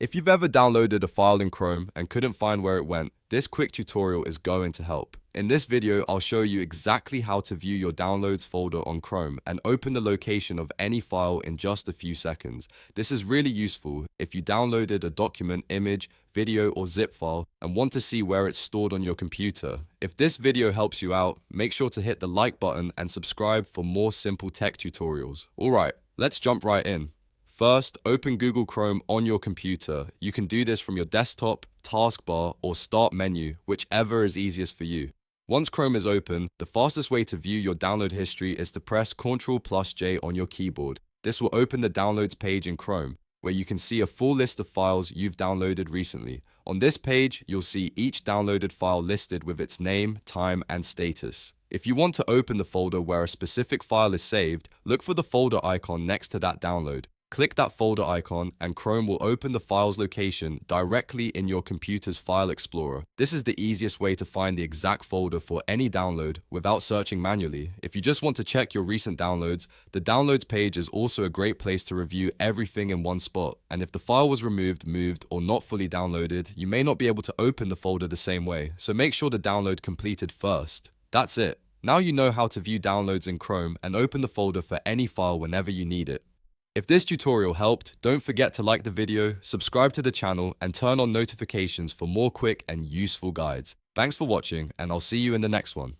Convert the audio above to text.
If you've ever downloaded a file in Chrome and couldn't find where it went, this quick tutorial is going to help. In this video, I'll show you exactly how to view your downloads folder on Chrome and open the location of any file in just a few seconds. This is really useful if you downloaded a document, image, video, or zip file and want to see where it's stored on your computer. If this video helps you out, make sure to hit the like button and subscribe for more simple tech tutorials. Alright, let's jump right in. First, open Google Chrome on your computer. You can do this from your desktop, taskbar, or start menu, whichever is easiest for you. Once Chrome is open, the fastest way to view your download history is to press Ctrl+J on your keyboard. This will open the downloads page in Chrome, where you can see a full list of files you've downloaded recently. On this page, you'll see each downloaded file listed with its name, time, and status. If you want to open the folder where a specific file is saved, look for the folder icon next to that download. Click that folder icon and Chrome will open the file's location directly in your computer's file explorer. This is the easiest way to find the exact folder for any download without searching manually. If you just want to check your recent downloads, the downloads page is also a great place to review everything in one spot. And if the file was removed, moved, or not fully downloaded, you may not be able to open the folder the same way. So make sure the download completed first. That's it. Now you know how to view downloads in Chrome and open the folder for any file whenever you need it. If this tutorial helped, don't forget to like the video, subscribe to the channel, and turn on notifications for more quick and useful guides. Thanks for watching, and I'll see you in the next one.